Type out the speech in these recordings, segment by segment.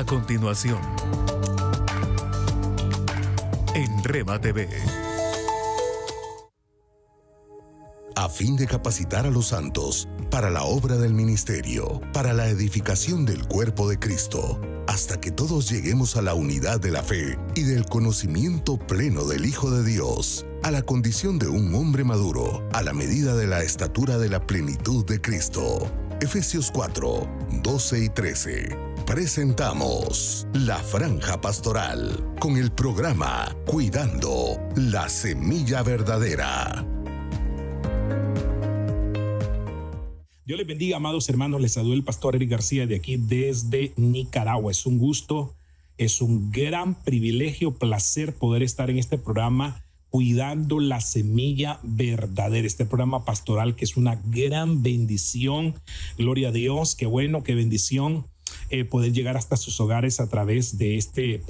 continuación, en Rema TV. A fin de capacitar a los santos para la obra del ministerio, para la edificación del cuerpo de Cristo, hasta que todos lleguemos a la unidad de la fe y del conocimiento pleno del Hijo de Dios, a la condición de un hombre maduro, a la medida de la estatura de la plenitud de Cristo. Efesios 4, 12 y 13. Presentamos La Franja Pastoral con el programa Cuidando la Semilla Verdadera. Dios les bendiga, amados hermanos. Les saluda el pastor Eric García de aquí desde Nicaragua. Es un gusto, es un gran privilegio, placer poder estar en este programa Cuidando la Semilla Verdadera, este programa pastoral que es una gran bendición. Gloria a Dios, qué bueno, qué bendición poder llegar hasta sus hogares a través de este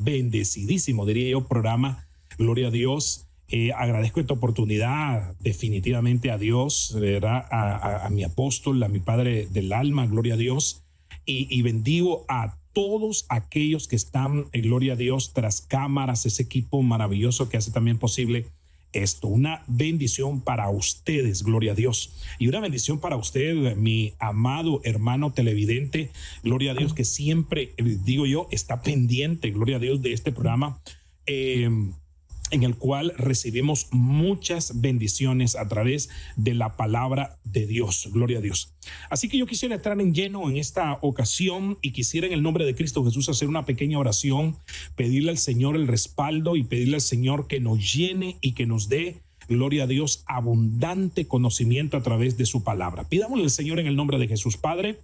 bendecidísimo, diría yo, programa. Gloria a Dios. Agradezco esta oportunidad definitivamente a Dios, ¿verdad? A mi apóstol, a mi padre del alma, gloria a Dios, y bendigo a todos aquellos que están, gloria a Dios, tras cámaras, ese equipo maravilloso que hace también posible esto. Una bendición para ustedes, gloria a Dios, y una bendición para usted, mi amado hermano televidente, gloria a Dios, que siempre, digo yo, está pendiente, gloria a Dios, de este programa, en el cual recibimos muchas bendiciones a través de la palabra de Dios. Gloria a Dios. Así que yo quisiera entrar en lleno en esta ocasión y quisiera en el nombre de Cristo Jesús hacer una pequeña oración, pedirle al Señor el respaldo y pedirle al Señor que nos llene y que nos dé, gloria a Dios, abundante conocimiento a través de su palabra. Pidámosle al Señor en el nombre de Jesús. Padre,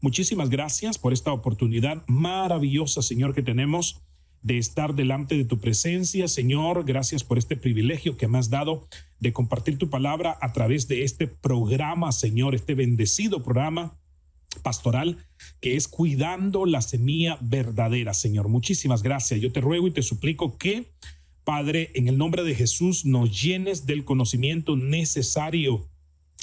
muchísimas gracias por esta oportunidad maravillosa, Señor, que tenemos de estar delante de tu presencia. Señor, gracias por este privilegio que me has dado de compartir tu palabra a través de este programa, Señor, este bendecido programa pastoral que es Cuidando la Semilla Verdadera, Señor. Muchísimas gracias. Yo te ruego y te suplico que, Padre, en el nombre de Jesús, nos llenes del conocimiento necesario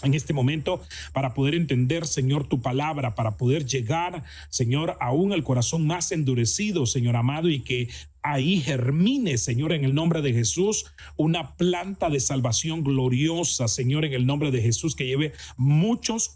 en este momento para poder entender, Señor, tu palabra, para poder llegar, Señor, aún al corazón más endurecido, Señor amado, y que ahí germine, Señor, en el nombre de Jesús, una planta de salvación gloriosa, Señor, en el nombre de Jesús, que lleve muchos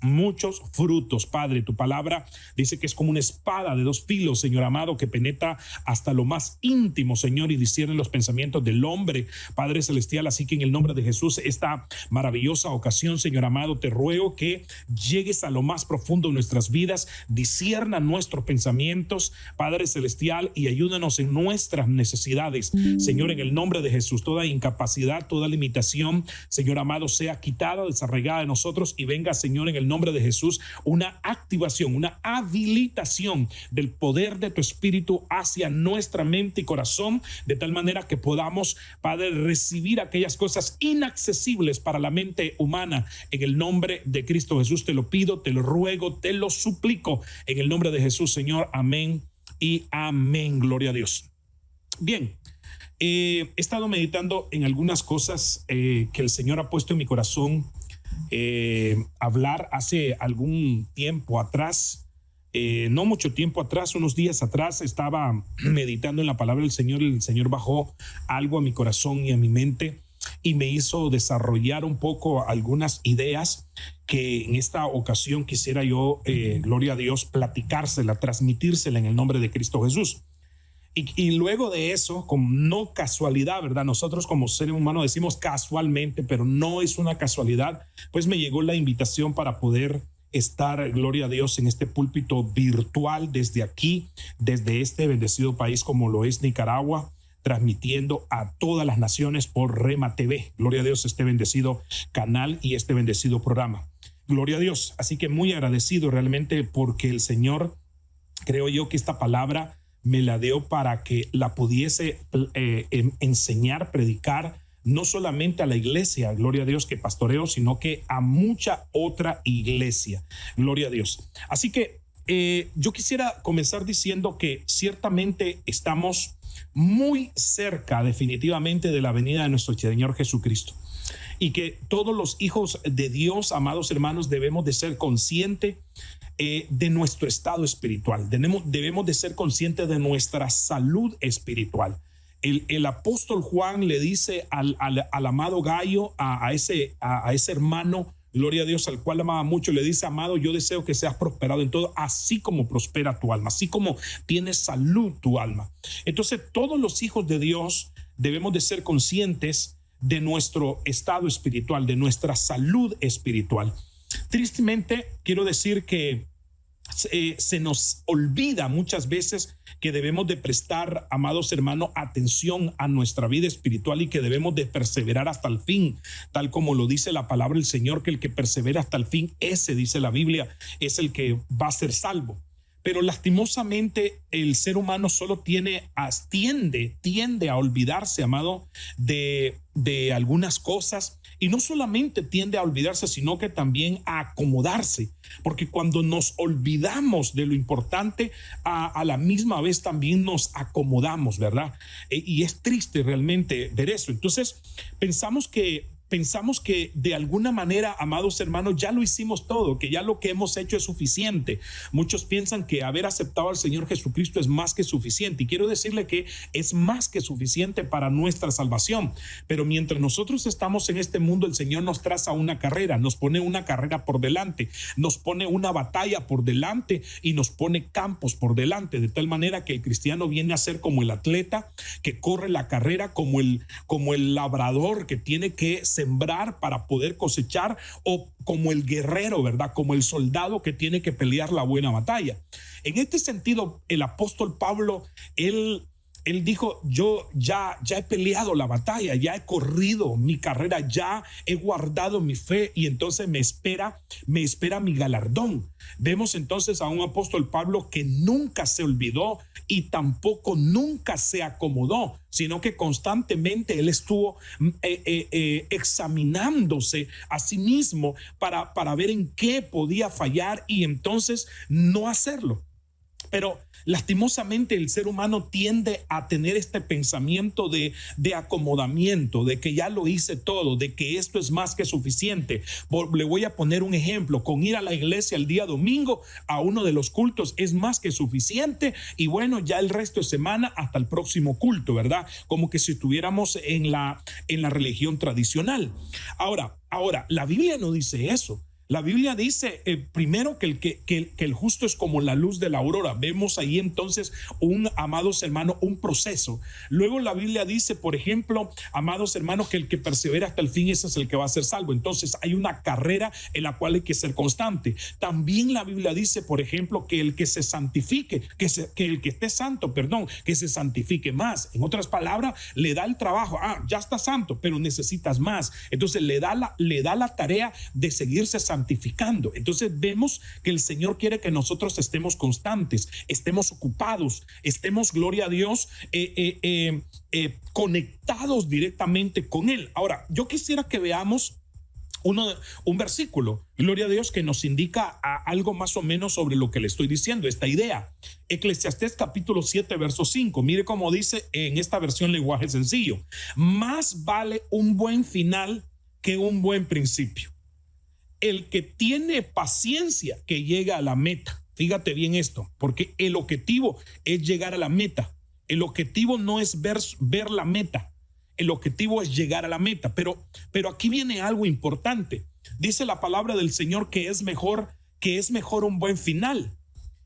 frutos. Padre, tu palabra dice que es como una espada de dos filos, Señor amado, que penetra hasta lo más íntimo, Señor, y discierne los pensamientos del hombre, Padre celestial. Así que en el nombre de Jesús, esta maravillosa ocasión, Señor amado, te ruego que llegues a lo más profundo de nuestras vidas, discierna nuestros pensamientos, Padre celestial, y ayúdanos en nuestras necesidades, Señor, en el nombre de Jesús. Toda incapacidad, toda limitación, Señor amado, sea quitada, desarraigada de nosotros, y venga, Señor, en el nombre de Jesús, una activación, una habilitación del poder de tu Espíritu hacia nuestra mente y corazón, de tal manera que podamos, Padre, recibir aquellas cosas inaccesibles para la mente humana. En el nombre de Cristo Jesús te lo pido, te lo ruego, te lo suplico, en el nombre de Jesús, Señor. Amén y amén. Gloria a Dios. Bien, he estado meditando en algunas cosas que el Señor ha puesto en mi corazón hablar hace algún tiempo atrás, no mucho tiempo atrás, unos días atrás, estaba meditando en la palabra del Señor. El Señor bajó algo a mi corazón y a mi mente y me hizo desarrollar un poco algunas ideas que en esta ocasión quisiera yo, gloria a Dios, platicársela, transmitírsela en el nombre de Cristo Jesús. Y luego de eso, con no casualidad, ¿verdad? Nosotros como seres humanos decimos casualmente, pero no es una casualidad, pues me llegó la invitación para poder estar, gloria a Dios, en este púlpito virtual desde aquí, desde este bendecido país como lo es Nicaragua, transmitiendo a todas las naciones por Rema TV. Gloria a Dios, este bendecido canal y este bendecido programa. Gloria a Dios. Así que muy agradecido realmente porque el Señor, creo yo que esta palabra me la dio para que la pudiese enseñar, predicar, no solamente a la iglesia, gloria a Dios, que pastoreo, sino que a mucha otra iglesia, gloria a Dios. Así que yo quisiera comenzar diciendo que ciertamente estamos muy cerca definitivamente de la venida de nuestro Señor Jesucristo, y que todos los hijos de Dios, amados hermanos, debemos de ser conscientes de nuestro estado espiritual. Debemos de ser conscientes de nuestra salud espiritual. El apóstol Juan le dice al amado Gayo, a ese hermano, gloria a Dios, al cual amaba mucho, le dice: amado, yo deseo que seas prosperado en todo, así como prospera tu alma, así como tienes salud tu alma. Entonces, todos los hijos de Dios debemos de ser conscientes de nuestro estado espiritual, de nuestra salud espiritual. Tristemente, quiero decir que se nos olvida muchas veces que debemos de prestar, amados hermanos, atención a nuestra vida espiritual y que debemos de perseverar hasta el fin, tal como lo dice la palabra del Señor, que el que persevera hasta el fin, ese, dice la Biblia, es el que va a ser salvo. Pero lastimosamente el ser humano solo tiende a olvidarse, amado, de algunas cosas, y no solamente tiende a olvidarse, sino que también a acomodarse, porque cuando nos olvidamos de lo importante, a la misma vez también nos acomodamos, ¿verdad? Y es triste realmente ver eso. Entonces pensamos que de alguna manera, amados hermanos, ya lo hicimos todo, que ya lo que hemos hecho es suficiente. Muchos piensan que haber aceptado al Señor Jesucristo es más que suficiente, y quiero decirle que es más que suficiente para nuestra salvación. Pero mientras nosotros estamos en este mundo, el Señor nos traza una carrera, nos pone una carrera por delante, nos pone una batalla por delante y nos pone campos por delante, de tal manera que el cristiano viene a ser como el atleta que corre la carrera, como el labrador que tiene que sembrar para poder cosechar, o como el guerrero, ¿verdad? Como el soldado que tiene que pelear la buena batalla. En este sentido, el apóstol Pablo, él dijo: yo ya he peleado la batalla, ya he corrido mi carrera, ya he guardado mi fe, y entonces me espera mi galardón. Vemos entonces a un apóstol Pablo que nunca se olvidó y tampoco nunca se acomodó, sino que constantemente él estuvo examinándose a sí mismo para ver en qué podía fallar y entonces no hacerlo. Pero lastimosamente el ser humano tiende a tener este pensamiento de acomodamiento, de que ya lo hice todo, de que esto es más que suficiente. Le voy a poner un ejemplo: con ir a la iglesia el día domingo a uno de los cultos es más que suficiente, y bueno, ya el resto de semana hasta el próximo culto, ¿verdad? Como que si estuviéramos en la religión tradicional. Ahora, la Biblia no dice eso. La Biblia dice primero que el justo es como la luz de la aurora. Vemos ahí entonces amados hermanos, un proceso. Luego la Biblia dice, por ejemplo, amados hermanos, que el que persevera hasta el fin, ese es el que va a ser salvo. Entonces hay una carrera en la cual hay que ser constante. También la Biblia dice, por ejemplo, que el que se santifique, que el que esté santo, que se santifique más. En otras palabras, le da el trabajo. Ya está santo, pero necesitas más. Entonces le da la tarea de seguirse santificando. Entonces vemos que el Señor quiere que nosotros estemos constantes, estemos ocupados, estemos, gloria a Dios, conectados directamente con Él. Ahora, yo quisiera que veamos un versículo, gloria a Dios, que nos indica algo más o menos sobre lo que le estoy diciendo, esta idea. Eclesiastés capítulo 7 verso 5, mire cómo dice en esta versión lenguaje sencillo: más vale un buen final que un buen principio. El que tiene paciencia que llega a la meta. Fíjate bien esto, porque el objetivo es llegar a la meta. El objetivo no es ver la meta. El objetivo es llegar a la meta. Pero aquí viene algo importante. Dice la palabra del Señor que es mejor un buen final.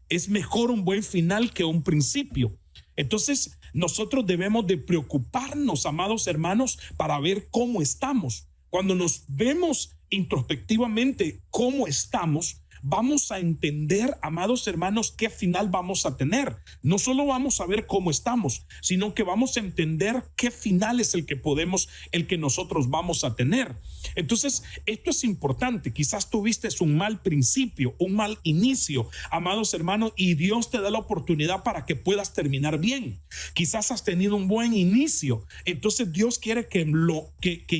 Es mejor un buen final que un principio. Entonces, nosotros debemos de preocuparnos, amados hermanos, para ver cómo estamos. Cuando nos vemos introspectivamente cómo estamos, vamos a entender, amados hermanos, qué final vamos a tener. No solo vamos a ver cómo estamos, sino que vamos a entender qué final es el que nosotros vamos a tener. Entonces, esto es importante. Quizás tuviste un mal principio, un mal inicio, amados hermanos, y Dios te da la oportunidad para que puedas terminar bien. Quizás has tenido un buen inicio, entonces Dios quiere que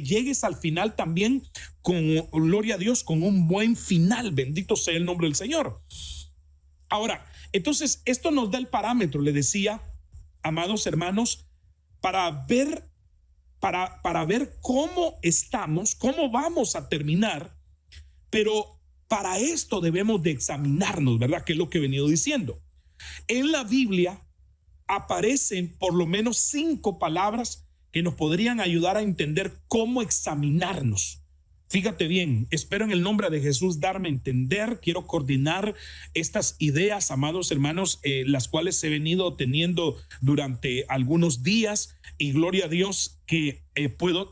llegues al final también con, gloria a Dios, con un buen final. Bendito sea el nombre del Señor. Ahora, entonces esto nos da el parámetro, le decía, amados hermanos, para ver cómo estamos, cómo vamos a terminar, pero para esto debemos de examinarnos, ¿verdad? Que es lo que he venido diciendo. En la Biblia aparecen por lo menos 5 palabras que nos podrían ayudar a entender cómo examinarnos. Fíjate bien, espero en el nombre de Jesús darme a entender. Quiero coordinar estas ideas, amados hermanos, las cuales he venido teniendo durante algunos días, y gloria a Dios que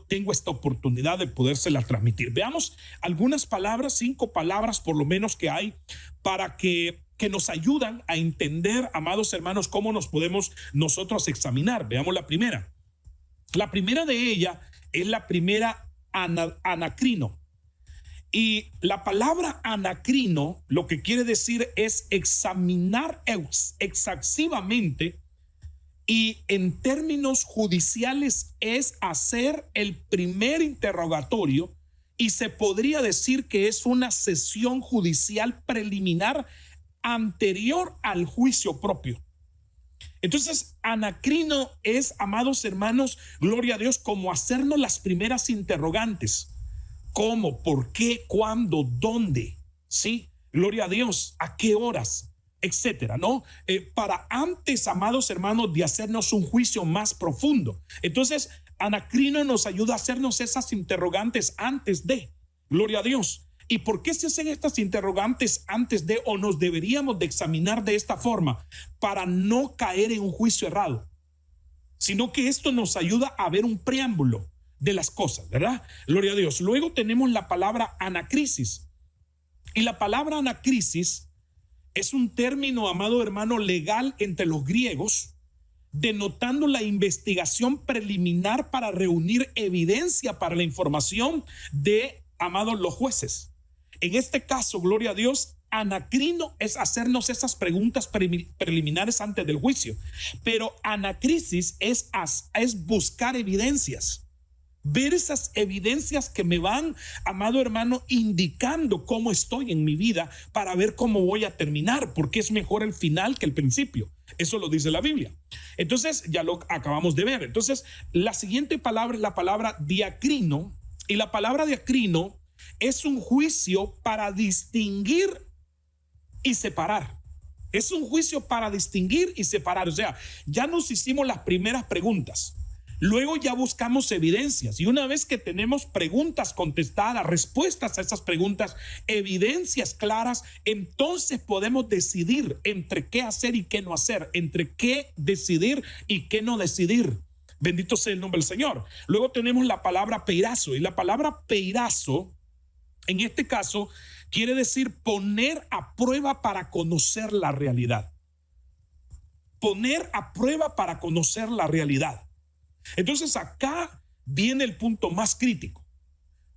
tengo esta oportunidad de podérselas transmitir. Veamos algunas palabras, 5 palabras por lo menos que hay para que nos ayudan a entender, amados hermanos, cómo nos podemos nosotros examinar. Veamos la primera. La primera de ellas es la primera, anacrino. Y la palabra anacrino lo que quiere decir es examinar exhaustivamente, y en términos judiciales es hacer el primer interrogatorio, y se podría decir que es una sesión judicial preliminar anterior al juicio propio. Entonces, anacrino es, amados hermanos, gloria a Dios, como hacernos las primeras interrogantes. ¿Cómo? ¿Por qué? ¿Cuándo? ¿Dónde? ¿Sí? Gloria a Dios. ¿A qué horas? Etcétera, ¿no? Para antes, amados hermanos, de hacernos un juicio más profundo. Entonces, anacrino nos ayuda a hacernos esas interrogantes antes de. Gloria a Dios. ¿Y por qué se hacen estas interrogantes antes de, o nos deberíamos de examinar de esta forma? Para no caer en un juicio errado, sino que esto nos ayuda a ver un preámbulo de las cosas, ¿verdad? Gloria a Dios. Luego tenemos la palabra anacrisis. Y la palabra anacrisis es un término, amado hermano, legal entre los griegos, denotando la investigación preliminar para reunir evidencia para la información de, amados, los jueces. En este caso, gloria a Dios, anacrino es hacernos esas preguntas preliminares antes del juicio, pero anacrisis es buscar evidencias, ver esas evidencias que me van, amado hermano, indicando cómo estoy en mi vida para ver cómo voy a terminar, porque es mejor el final que el principio. Eso lo dice la Biblia. Entonces, ya lo acabamos de ver. Entonces, la siguiente palabra es la palabra diacrino, y la palabra diacrino es un juicio para distinguir y separar. Es un juicio para distinguir y separar. O sea, ya nos hicimos las primeras preguntas. Luego ya buscamos evidencias. Y una vez que tenemos preguntas contestadas, respuestas a esas preguntas, evidencias claras, entonces podemos decidir entre qué hacer y qué no hacer, entre qué decidir y qué no decidir. Bendito sea el nombre del Señor. Luego tenemos la palabra peirazo. Y la palabra peirazo, en este caso, quiere decir poner a prueba para conocer la realidad. Poner a prueba para conocer la realidad. Entonces acá viene el punto más crítico.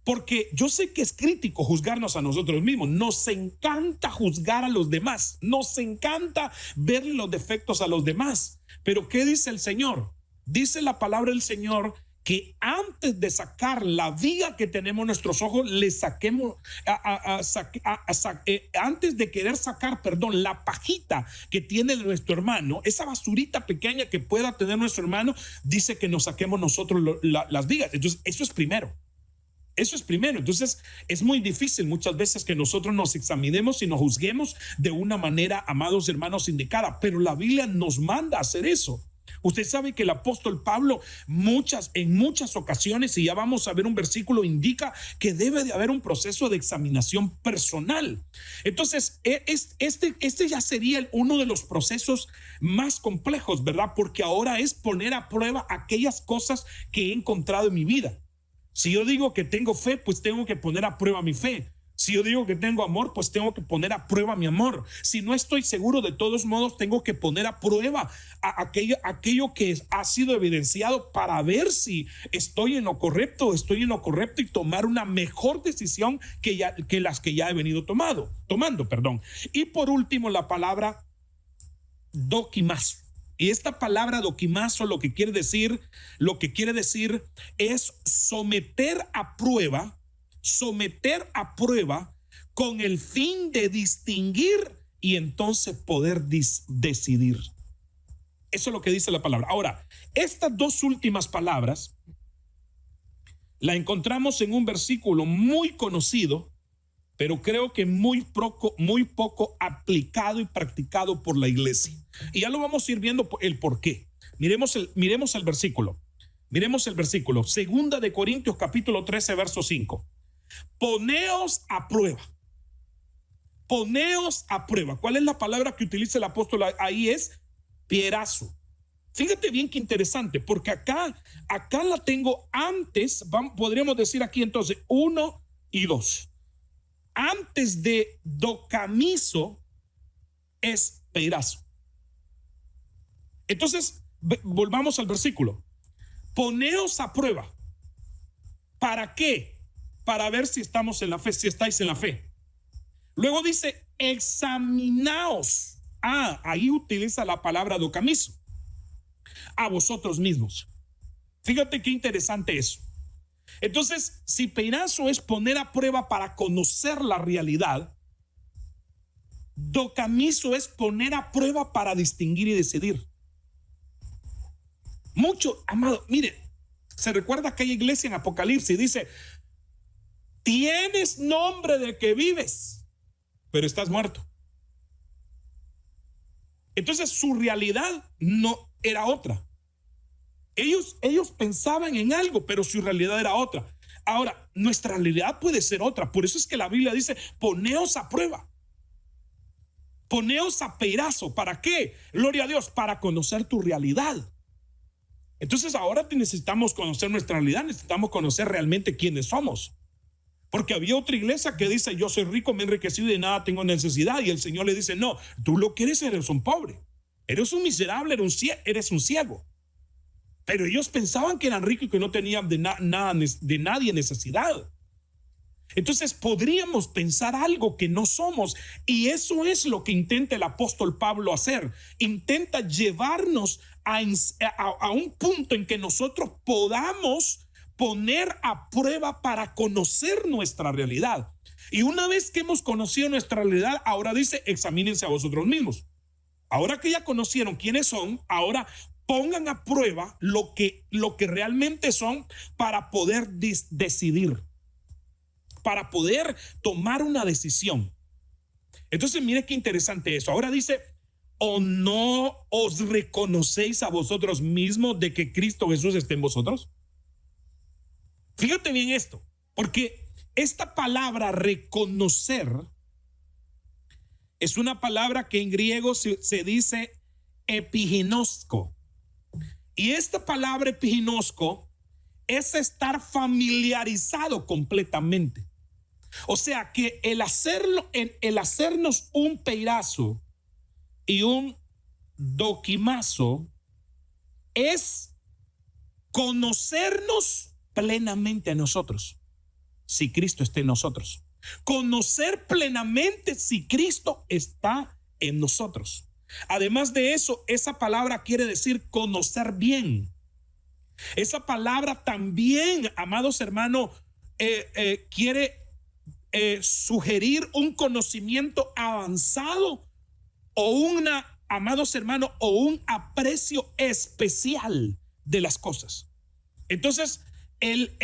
Porque yo sé que es crítico juzgarnos a nosotros mismos. Nos encanta juzgar a los demás. Nos encanta ver los defectos a los demás. Pero ¿qué dice el Señor? Dice la palabra del Señor que antes de sacar la viga que tenemos en nuestros ojos, le saquemos, antes de querer sacar, la pajita que tiene nuestro hermano, esa basurita pequeña que pueda tener nuestro hermano, dice que nos saquemos nosotros las vigas. Entonces, eso es primero. Eso es primero. Entonces, es muy difícil muchas veces que nosotros nos examinemos y nos juzguemos de una manera, amados hermanos, indicada, pero la Biblia nos manda a hacer eso. Usted sabe que el apóstol Pablo en muchas ocasiones, y ya vamos a ver un versículo, indica que debe de haber un proceso de examinación personal. Entonces, este ya sería uno de los procesos más complejos, ¿verdad? Porque ahora es poner a prueba aquellas cosas que he encontrado en mi vida. Si yo digo que tengo fe, pues tengo que poner a prueba mi fe. Si yo digo que tengo amor, pues tengo que poner a prueba mi amor. Si no estoy seguro, de todos modos, tengo que poner a prueba aquello que ha sido evidenciado para ver si estoy en lo correcto y tomar una mejor decisión que las que ya he venido tomando. Y por último, la palabra dokimazo. Y esta palabra dokimazo lo que quiere decir es someter a prueba con el fin de distinguir y entonces poder decidir. Eso es lo que dice la palabra. Ahora, estas dos últimas palabras la encontramos en un versículo muy conocido pero creo que muy poco aplicado y practicado por la iglesia. Y ya lo vamos a ir viendo el por qué. Miremos el versículo. Miremos el versículo. 2 de Corintios capítulo 13, verso 5. Poneos a prueba. Poneos a prueba. ¿Cuál es la palabra que utiliza el apóstol ahí? Es pierazo. Fíjate bien qué interesante, porque acá la tengo antes, podríamos decir aquí entonces 1 y 2. Antes de docamizo es peirazo. Entonces, volvamos al versículo. Poneos a prueba. ¿Para qué? Para ver si estamos en la fe, si estáis en la fe. Luego dice, examinaos. Ahí utiliza la palabra docamizo. A vosotros mismos. Fíjate qué interesante eso. Entonces, si peirazo es poner a prueba para conocer la realidad, docamizo es poner a prueba para distinguir y decidir. Mucho, amado, mire, se recuerda aquella iglesia en Apocalipsis, dice, tienes nombre de que vives, pero estás muerto. Entonces su realidad no era otra. Ellos pensaban en algo, pero su realidad era otra. Ahora, nuestra realidad puede ser otra. Por eso es que la Biblia dice, poneos a prueba. Poneos a peirazo. ¿Para qué? Gloria a Dios, para conocer tu realidad. Entonces ahora necesitamos conocer nuestra realidad, necesitamos conocer realmente quiénes somos. Porque había otra iglesia que dice, yo soy rico, me he enriquecido y de nada tengo necesidad. Y el Señor le dice, no, tú lo que eres un pobre. Eres un miserable, eres un ciego. Pero ellos pensaban que eran ricos y que no tenían de nadie necesidad. Entonces podríamos pensar algo que no somos, y eso es lo que intenta el apóstol Pablo hacer. Intenta llevarnos a un punto en que nosotros podamos poner a prueba para conocer nuestra realidad. Y una vez que hemos conocido nuestra realidad, ahora dice, examínense a vosotros mismos. Ahora que ya conocieron quiénes son, ahora pongan a prueba lo que realmente son para poder decidir, para poder tomar una decisión. Entonces mire qué interesante eso. Ahora dice, ¿o no os reconocéis a vosotros mismos de que Cristo Jesús esté en vosotros? Fíjate bien esto, porque esta palabra reconocer es una palabra que en griego se dice epiginosko. Y esta palabra epiginosko es estar familiarizado completamente. O sea que el hacernos un peirazo y un doquimazo es conocernos plenamente a nosotros, si Cristo está en nosotros. Conocer plenamente si Cristo está en nosotros. Además de eso, esa palabra quiere decir conocer bien. Esa palabra también, amados hermanos, quiere sugerir un conocimiento avanzado o amados hermanos, o un aprecio especial de las cosas. Entonces, el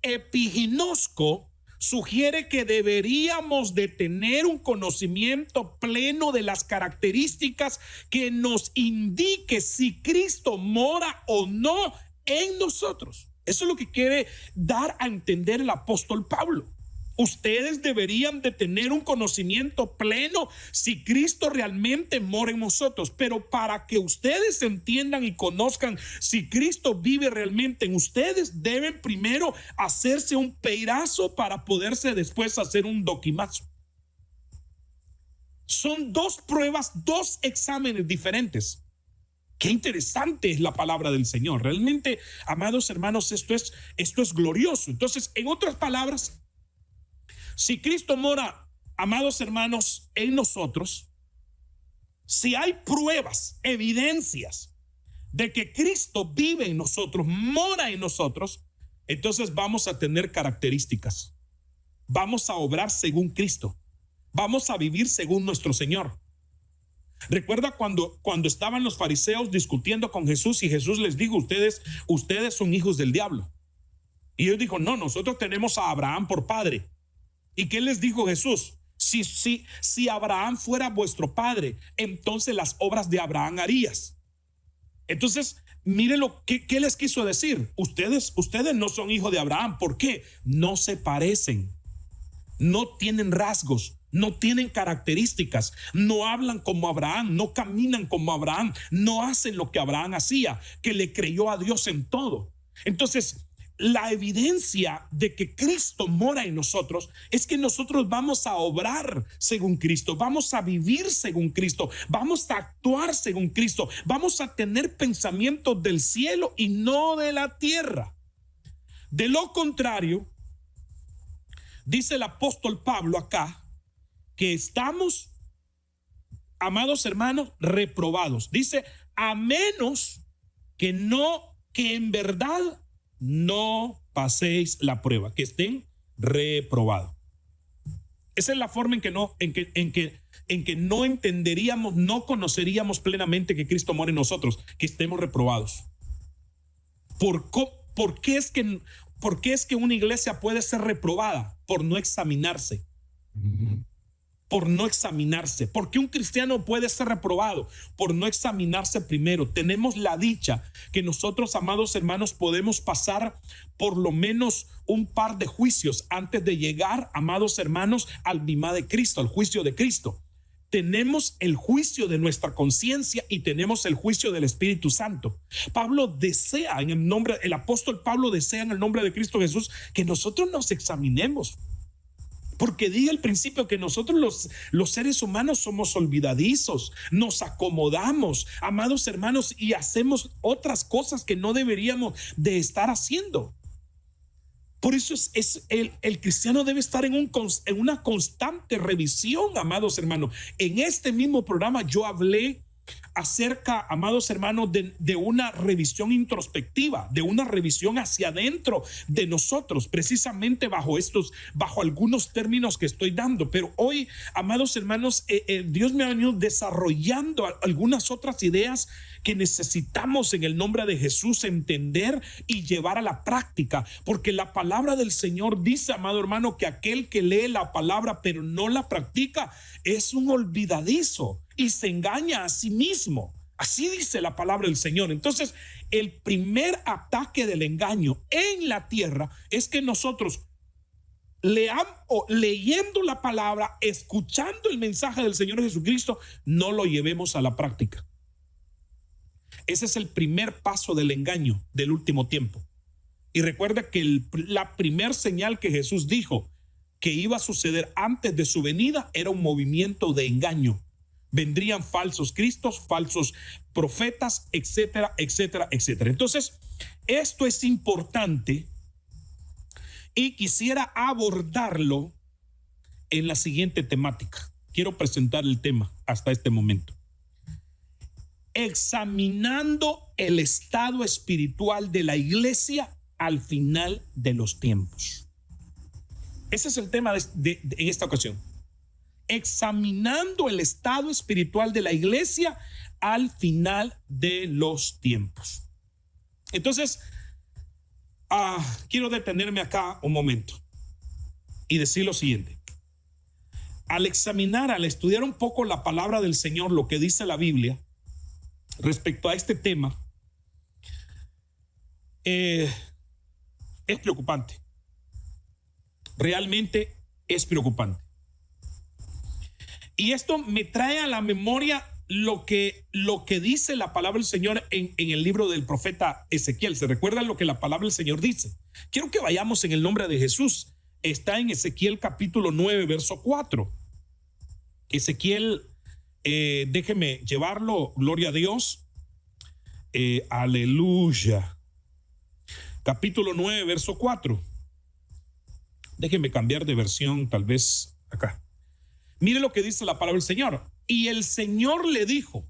epiginosko sugiere que deberíamos de tener un conocimiento pleno de las características que nos indique si Cristo mora o no en nosotros. Eso es lo que quiere dar a entender el apóstol Pablo. Ustedes deberían de tener un conocimiento pleno si Cristo realmente mora en nosotros. Pero para que ustedes entiendan y conozcan si Cristo vive realmente en ustedes, deben primero hacerse un peirazo para poderse después hacer un doquimazo. Son dos pruebas, dos exámenes diferentes. Qué interesante es la palabra del Señor. Realmente, amados hermanos, esto es glorioso. Entonces, en otras palabras, si Cristo mora, amados hermanos, en nosotros, si hay pruebas, evidencias de que Cristo vive en nosotros, mora en nosotros, entonces vamos a tener características. Vamos a obrar según Cristo. Vamos a vivir según nuestro Señor. Recuerda cuando estaban los fariseos discutiendo con Jesús y Jesús les dijo, ustedes son hijos del diablo. Y él dijo, no, nosotros tenemos a Abraham por padre. ¿Y qué les dijo Jesús? Si Abraham fuera vuestro padre, entonces las obras de Abraham harías. Entonces, miren ¿qué les quiso decir? Ustedes no son hijos de Abraham. ¿Por qué? No se parecen, no tienen rasgos, no tienen características, no hablan como Abraham, no caminan como Abraham, no hacen lo que Abraham hacía, que le creyó a Dios en todo. Entonces, la evidencia de que Cristo mora en nosotros es que nosotros vamos a obrar según Cristo, vamos a vivir según Cristo, vamos a actuar según Cristo, vamos a tener pensamientos del cielo y no de la tierra. De lo contrario, dice el apóstol Pablo acá, que estamos, amados hermanos, reprobados. Dice, a menos que en verdad no paséis la prueba, que estén reprobados. Esa es la forma en que no entenderíamos, no conoceríamos plenamente que Cristo mora en nosotros, que estemos reprobados. ¿Por qué es que una iglesia puede ser reprobada? Por no examinarse. Por no examinarse. ¿Por qué un cristiano puede ser reprobado? Por no examinarse primero. Tenemos la dicha que nosotros, amados hermanos, podemos pasar por lo menos un par de juicios antes de llegar, amados hermanos, al bimá de Cristo, al juicio de Cristo. Tenemos el juicio de nuestra conciencia y tenemos el juicio del Espíritu Santo. Pablo desea el apóstol Pablo desea en el nombre de Cristo Jesús que nosotros nos examinemos. Porque diga al principio que nosotros los seres humanos somos olvidadizos, nos acomodamos, amados hermanos, y hacemos otras cosas que no deberíamos de estar haciendo. Por eso el cristiano debe estar en una constante revisión, amados hermanos. En este mismo programa yo hablé acerca, amados hermanos, de una revisión introspectiva, de una revisión hacia adentro de nosotros, precisamente bajo algunos términos que estoy dando. Pero hoy, amados hermanos, Dios me ha venido desarrollando algunas otras ideas que necesitamos en el nombre de Jesús entender y llevar a la práctica, porque la palabra del Señor dice, amado hermano, que aquel que lee la palabra pero no la practica es un olvidadizo y se engaña a sí mismo. Así dice la palabra del Señor. Entonces, el primer ataque del engaño en la tierra es que nosotros leyendo la palabra, escuchando el mensaje del Señor Jesucristo, no lo llevemos a la práctica. Ese es el primer paso del engaño del último tiempo. Y recuerda que la primer señal que Jesús dijo que iba a suceder antes de su venida era un movimiento de engaño. Vendrían falsos cristos, falsos profetas, etcétera, etcétera, etcétera. Entonces, esto es importante y quisiera abordarlo en la siguiente temática. Quiero presentar el tema hasta este momento. Examinando el estado espiritual de la iglesia al final de los tiempos. Ese es el tema en esta ocasión. Examinando el estado espiritual de la iglesia al final de los tiempos. Entonces, quiero detenerme acá un momento y decir lo siguiente. Al estudiar un poco la palabra del Señor, lo que dice la Biblia respecto a este tema, es preocupante. Realmente es preocupante. Y esto me trae a la memoria lo que dice la palabra del Señor en el libro del profeta Ezequiel. ¿Se recuerdan lo que la palabra del Señor dice? Quiero que vayamos en el nombre de Jesús. Está en Ezequiel capítulo 9, verso 4. Ezequiel, déjeme llevarlo, gloria a Dios. Aleluya. Capítulo 9, verso 4. Déjeme cambiar de versión, tal vez acá. Mire lo que dice la palabra del Señor. Y el Señor le dijo: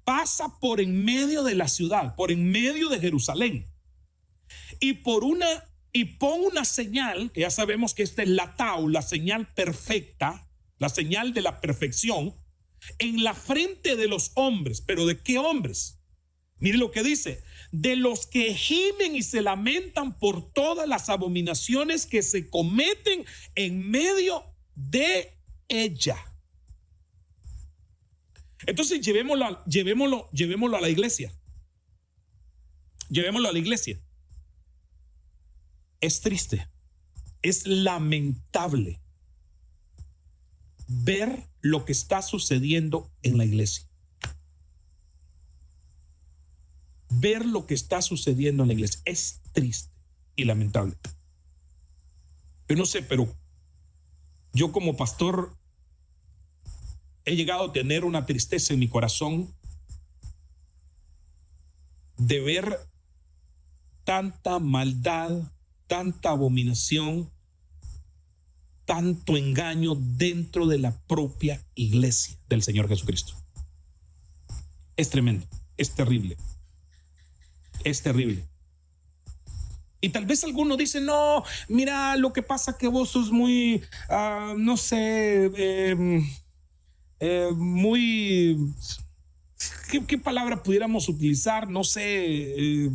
pasa por en medio de la ciudad, por en medio de Jerusalén, y pon una señal, que ya sabemos que esta es la tau, la señal perfecta, la señal de la perfección, en la frente de los hombres. ¿Pero de qué hombres? Mire lo que dice: de los que gimen y se lamentan por todas las abominaciones que se cometen en medio de ella. Entonces llevémoslo a la iglesia. Llevémoslo a la iglesia. Es triste, es lamentable ver lo que está sucediendo en la iglesia. Ver lo que está sucediendo en la iglesia es triste y lamentable. Yo no sé, pero yo como pastor he llegado a tener una tristeza en mi corazón de ver tanta maldad, tanta abominación, tanto engaño dentro de la propia iglesia del Señor Jesucristo. Es tremendo, es terrible. Es terrible. Y tal vez alguno dice: no, mira, lo que pasa que vos sos muy, no sé, muy, ¿qué palabra pudiéramos utilizar? No sé,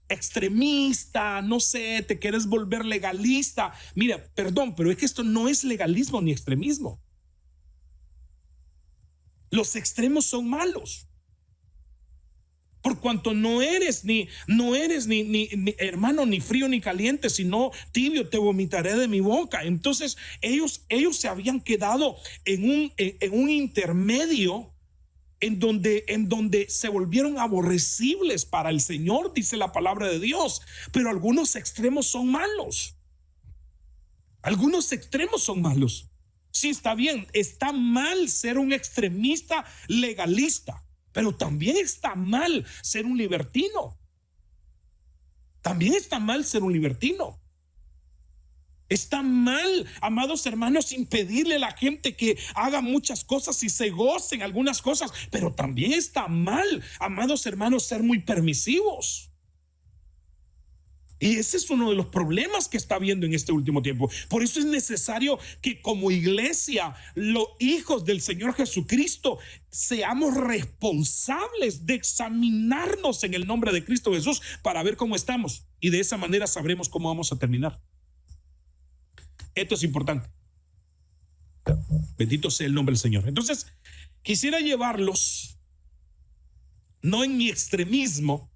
extremista, no sé, te quieres volver legalista. Mira, perdón, pero es que esto no es legalismo ni extremismo. Los extremos son malos. Por cuanto no eres ni hermano, ni frío ni caliente, sino tibio, te vomitaré de mi boca. Entonces ellos se habían quedado en un intermedio en donde se volvieron aborrecibles para el Señor, dice la palabra de Dios. Pero algunos extremos son malos. Algunos extremos son malos. Sí, está bien, está mal ser un extremista legalista. Pero también está mal ser un libertino. También está mal ser un libertino. Está mal, amados hermanos, impedirle a la gente que haga muchas cosas y se gocen algunas cosas. Pero también está mal, amados hermanos, ser muy permisivos. Y ese es uno de los problemas que está habiendo en este último tiempo. Por eso es necesario que como iglesia, los hijos del Señor Jesucristo, seamos responsables de examinarnos en el nombre de Cristo Jesús para ver cómo estamos. Y de esa manera sabremos cómo vamos a terminar. Esto es importante. Bendito sea el nombre del Señor. Entonces, quisiera llevarlos, no en mi extremismo,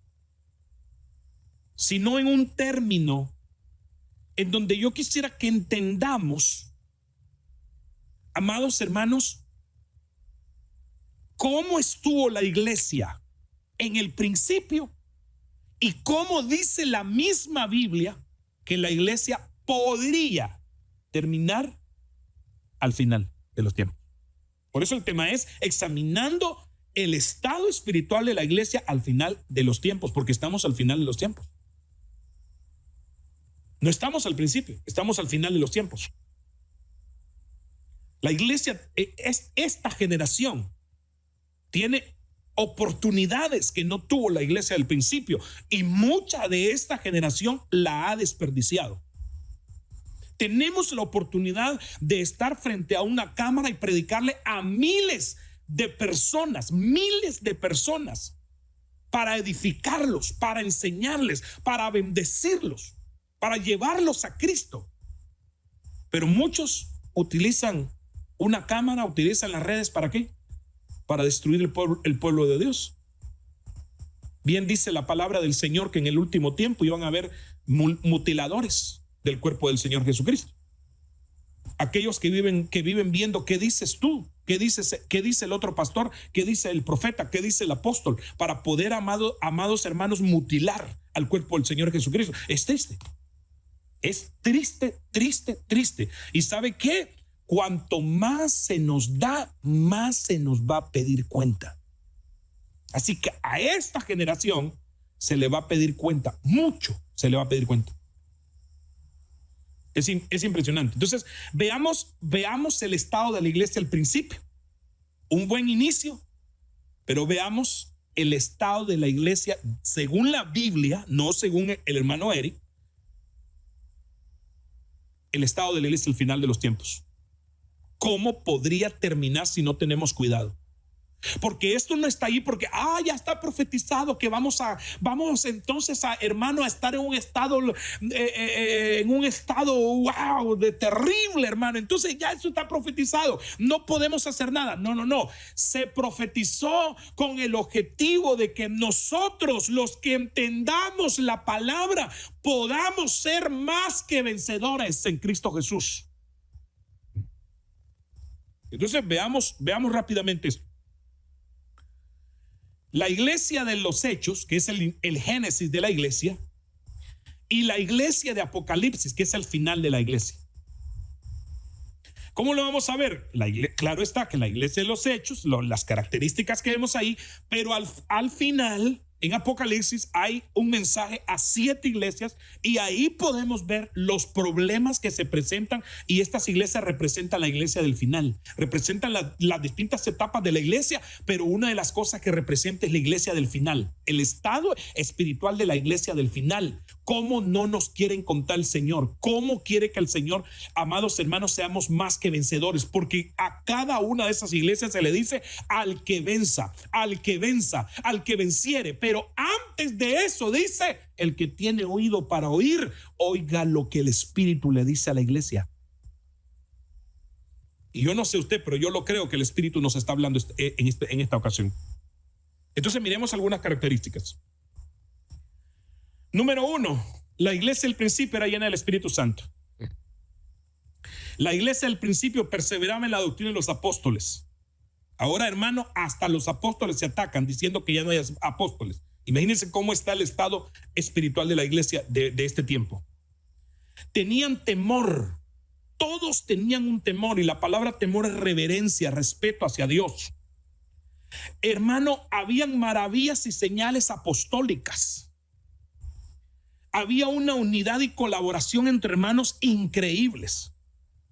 sino en un término en donde yo quisiera que entendamos, amados hermanos, cómo estuvo la iglesia en el principio y cómo dice la misma Biblia que la iglesia podría terminar al final de los tiempos. Por eso el tema es examinando el estado espiritual de la iglesia al final de los tiempos, porque estamos al final de los tiempos. No estamos al principio, estamos al final de los tiempos. La iglesia, esta generación, tiene oportunidades que no tuvo la iglesia al principio, y mucha de esta generación la ha desperdiciado. Tenemos la oportunidad de estar frente a una cámara y predicarle a miles de personas, para edificarlos, para enseñarles, para bendecirlos, para llevarlos a Cristo. Pero muchos utilizan una cámara, utilizan las redes, ¿para qué? Para destruir el pueblo de Dios. Bien dice la palabra del Señor que en el último tiempo iban a haber mutiladores del cuerpo del Señor Jesucristo. Aquellos que viven viendo qué dices tú, qué dice el otro pastor, qué dice el profeta, qué dice el apóstol, para poder, amados hermanos, mutilar al cuerpo del Señor Jesucristo. Es triste. Es triste, triste, triste. ¿Y sabe qué? Cuanto más se nos da, más se nos va a pedir cuenta. Así que a esta generación se le va a pedir cuenta, mucho se le va a pedir cuenta. Es impresionante. Entonces, veamos el estado de la iglesia al principio. Un buen inicio, pero veamos el estado de la iglesia según la Biblia, no según el hermano Eric. El estado de la iglesia al final de los tiempos. ¿Cómo podría terminar si no tenemos cuidado? Porque esto no está ahí porque ya está profetizado que vamos entonces hermano, a estar en un estado wow, de terrible, hermano. Entonces ya eso está profetizado, no podemos hacer nada. No, se profetizó con el objetivo de que nosotros, los que entendamos la palabra, podamos ser más que vencedores en Cristo Jesús. Entonces veamos rápidamente esto. La iglesia de los Hechos, que es el génesis de la iglesia, y la iglesia de Apocalipsis, que es el final de la iglesia. ¿Cómo lo vamos a ver? Claro está que la iglesia de los Hechos, las características que vemos ahí, pero al final, en Apocalipsis, hay un mensaje a 7 iglesias y ahí podemos ver los problemas que se presentan, y estas iglesias representan la iglesia del final, representan las distintas etapas de la iglesia, pero una de las cosas que representa es la iglesia del final, el estado espiritual de la iglesia del final. ¿Cómo no nos quiere encontrar el Señor? ¿Cómo quiere que el Señor, amados hermanos, seamos más que vencedores? Porque a cada una de esas iglesias se le dice al que venza, al que venza, al que venciere. Pero antes de eso dice, el que tiene oído para oír, oiga lo que el Espíritu le dice a la iglesia. Y yo no sé usted, pero yo lo creo que el Espíritu nos está hablando en esta ocasión. Entonces miremos algunas características. Número 1, la iglesia del principio era llena del Espíritu Santo. La iglesia del principio perseveraba en la doctrina de los apóstoles. Ahora, hermano, hasta los apóstoles se atacan diciendo que ya no hay apóstoles. Imagínense cómo está el estado espiritual de la iglesia de este tiempo. Tenían temor. Todos tenían un temor, y la palabra temor es reverencia, respeto hacia Dios. Hermano, habían maravillas y señales apostólicas. Había una unidad y colaboración entre hermanos increíbles.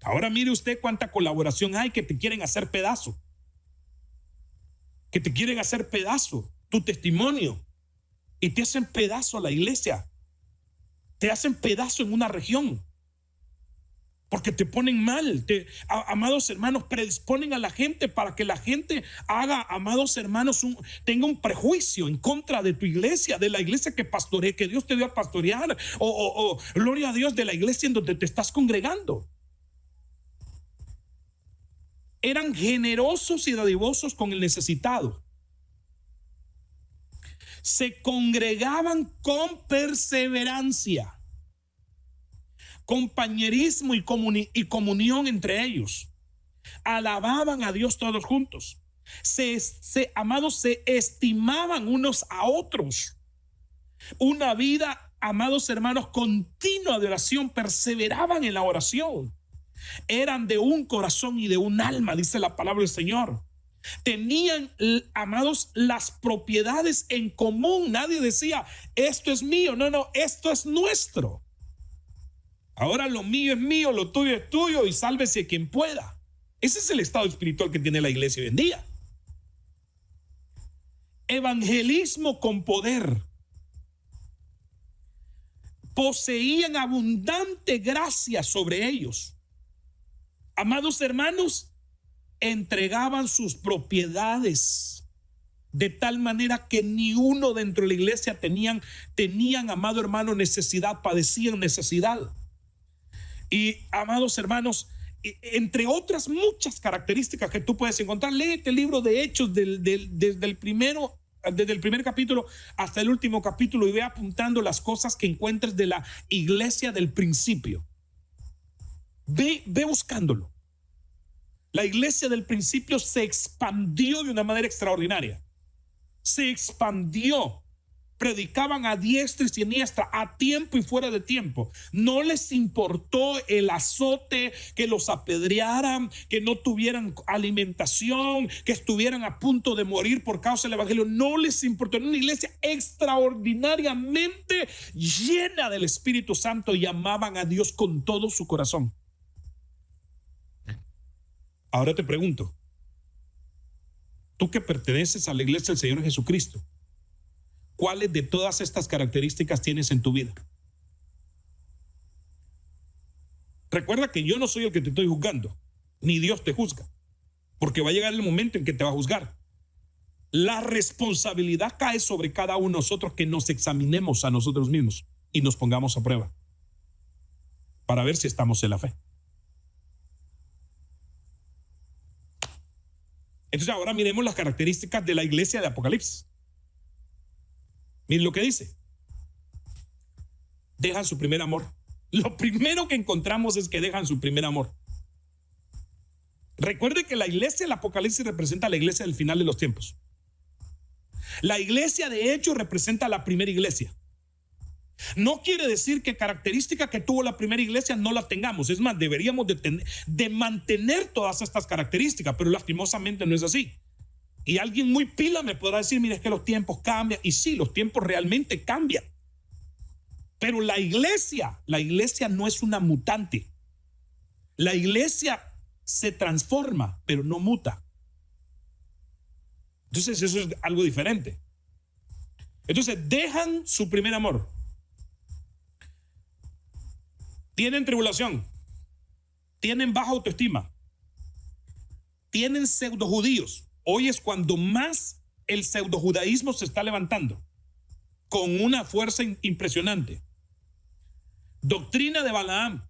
Ahora mire usted cuánta colaboración hay, que te quieren hacer pedazo. Que te quieren hacer pedazo tu testimonio, y te hacen pedazo a la iglesia. Te hacen pedazo en una región. Porque te ponen mal, amados hermanos, predisponen a la gente para que la gente haga, amados hermanos, tenga un prejuicio en contra de tu iglesia, de la iglesia que pastorea, que Dios te dio a pastorear, o gloria a Dios, de la iglesia en donde te estás congregando. Eran generosos y dadivosos con el necesitado. Se congregaban con perseverancia, compañerismo y comunión entre ellos. Alababan a Dios todos juntos. Amados, se estimaban unos a otros. Una vida, amados hermanos, continua de oración. Perseveraban en la oración. Eran de un corazón y de un alma, dice la palabra del Señor. Tenían, amados, las propiedades en común. Nadie decía, esto es mío. No, esto es nuestro. Ahora lo mío es mío, lo tuyo es tuyo, y sálvese quien pueda. Ese es el estado espiritual que tiene la iglesia hoy en día. Evangelismo con poder. Poseían abundante gracia sobre ellos. Amados hermanos, entregaban sus propiedades de tal manera que ni uno dentro de la iglesia tenían, amado hermano, necesidad, padecían necesidad. Y, amados hermanos, entre otras muchas características que tú puedes encontrar, léete el libro de Hechos desde el primer capítulo hasta el último capítulo, y ve apuntando las cosas que encuentres de la iglesia del principio. Ve buscándolo. La iglesia del principio se expandió de una manera extraordinaria. Se expandió. Predicaban a diestra y siniestra, a tiempo y fuera de tiempo. No les importó el azote, que los apedrearan, que no tuvieran alimentación, que estuvieran a punto de morir por causa del evangelio. No les importó. Era una iglesia extraordinariamente llena del Espíritu Santo, y amaban a Dios con todo su corazón. Ahora te pregunto, tú que perteneces a la iglesia del Señor Jesucristo, ¿cuáles de todas estas características tienes en tu vida? Recuerda que yo no soy el que te estoy juzgando, ni Dios te juzga, porque va a llegar el momento en que te va a juzgar. La responsabilidad cae sobre cada uno de nosotros que nos examinemos a nosotros mismos y nos pongamos a prueba para ver si estamos en la fe. Entonces ahora miremos las características de la iglesia de Apocalipsis. Miren lo que dice. Dejan su primer amor. Lo primero que encontramos es que dejan su primer amor. Recuerde que la iglesia del Apocalipsis representa a la iglesia del final de los tiempos. La iglesia de hecho representa a la primera iglesia. No quiere decir que características que tuvo la primera iglesia no las tengamos. Es más, deberíamos de mantener todas estas características, pero lastimosamente no es así. Y alguien muy pila me podrá decir, mira, es que los tiempos cambian. Y sí, los tiempos realmente cambian. Pero la iglesia no es una mutante. La iglesia se transforma, pero no muta. Entonces eso es algo diferente. Entonces dejan su primer amor. Tienen tribulación. Tienen baja autoestima. Tienen pseudo judíos. Hoy es cuando más el pseudo judaísmo se está levantando con una fuerza impresionante. Doctrina de Balaam.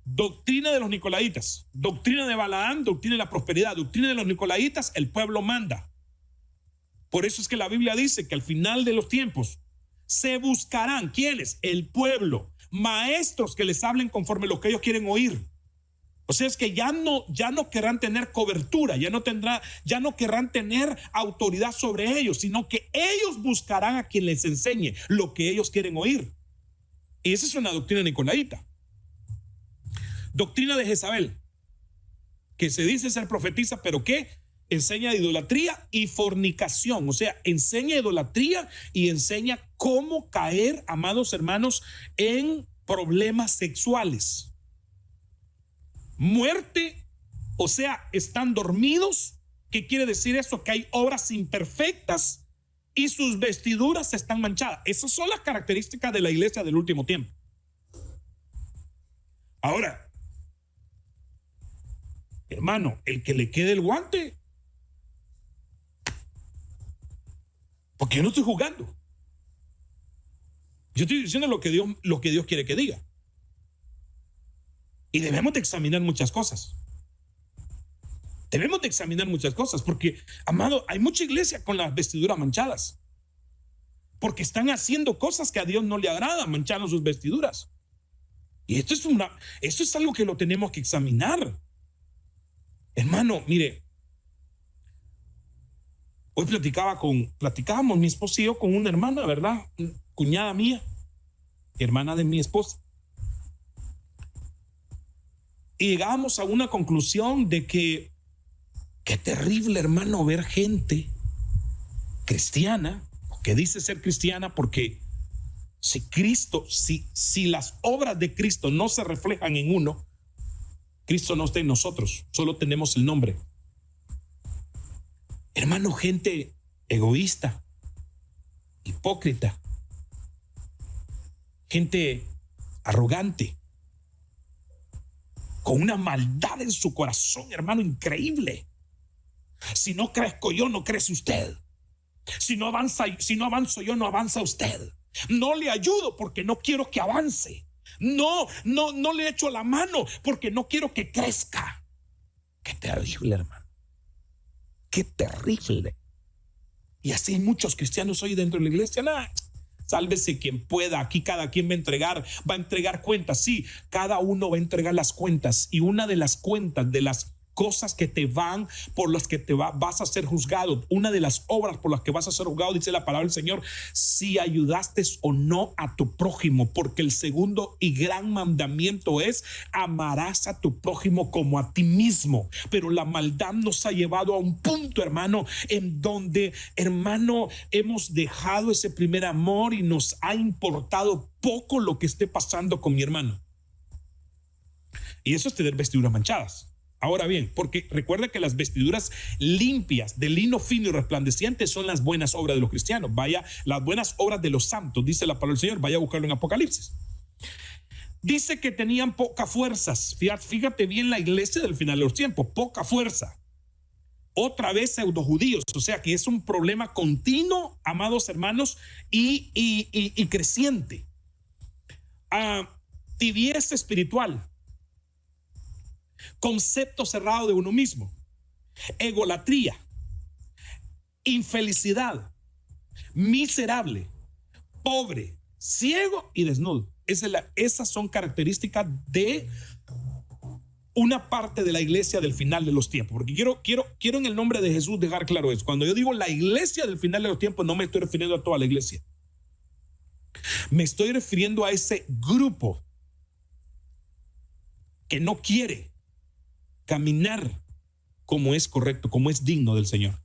Doctrina de los Nicolaitas. Doctrina de Balaam, doctrina de la prosperidad. Doctrina de los Nicolaitas, el pueblo manda. Por eso es que la Biblia dice que al final de los tiempos se buscarán, ¿quiénes? El pueblo, maestros que les hablen conforme lo que ellos quieren oír. O sea, es que ya no querrán tener cobertura, ya no querrán tener autoridad sobre ellos, sino que ellos buscarán a quien les enseñe lo que ellos quieren oír. Y esa es una doctrina nicolaita. Doctrina de Jezabel, que se dice ser profetisa, pero que enseña idolatría y fornicación. O sea, enseña idolatría y enseña cómo caer, amados hermanos, en problemas sexuales. Muerte, o sea, están dormidos. ¿Qué quiere decir eso? Que hay obras imperfectas y sus vestiduras están manchadas. Esas son las características de la iglesia del último tiempo. Ahora, hermano, el que le quede el guante, porque yo no estoy jugando. Yo estoy diciendo lo que Dios quiere que diga. Y debemos de examinar muchas cosas. Debemos de examinar muchas cosas porque, amado, hay mucha iglesia con las vestiduras manchadas. Porque están haciendo cosas que a Dios no le agrada, manchando sus vestiduras. Y esto es algo que lo tenemos que examinar. Hermano, mire, hoy platicábamos mi esposo y yo con una hermana, ¿verdad? Cuñada mía, hermana de mi esposa. Y llegábamos a una conclusión de que qué terrible, hermano, ver gente cristiana, que dice ser cristiana, porque si las obras de Cristo no se reflejan en uno, Cristo no está en nosotros, solo tenemos el nombre. Hermano, gente egoísta, hipócrita, gente arrogante, con una maldad en su corazón, hermano, increíble. Si no crezco yo, no crece usted. Si no avanzo yo, no avanza usted. No le ayudo porque no quiero que avance. No le echo la mano porque no quiero que crezca. Qué terrible, hermano. Qué terrible. Y así hay muchos cristianos hoy dentro de la iglesia. Sálvese quien pueda. Aquí cada quien va a entregar cuentas. Sí, cada uno va a entregar las cuentas. Y una de las cuentas, de las cosas que por las que vas a ser juzgado, una de las obras por las que vas a ser juzgado, dice la palabra del Señor, si ayudaste o no a tu prójimo, porque el segundo y gran mandamiento es: amarás a tu prójimo como a ti mismo. Pero la maldad nos ha llevado a un punto, hermano, en donde, hermano, hemos dejado ese primer amor y nos ha importado poco lo que esté pasando con mi hermano. Y eso es tener vestiduras manchadas. Ahora bien, porque recuerda que las vestiduras limpias de lino fino y resplandeciente son las buenas obras de los cristianos. Vaya, las buenas obras de los santos, dice la palabra del Señor. Vaya a buscarlo en Apocalipsis. Dice que tenían pocas fuerzas. Fíjate bien, la iglesia del final de los tiempos, poca fuerza. otra vez pseudojudíos, o sea que es un problema continuo, amados hermanos, y creciente. Tibieza espiritual, concepto cerrado de uno mismo, egolatría, infelicidad, miserable, pobre, ciego y desnudo. Esas son características de una parte de la iglesia del final de los tiempos. Porque quiero en el nombre de Jesús dejar claro eso. Cuando yo digo la iglesia del final de los tiempos, no me estoy refiriendo a toda la iglesia. Me estoy refiriendo a ese grupo que no quiere caminar como es correcto, como es digno del Señor.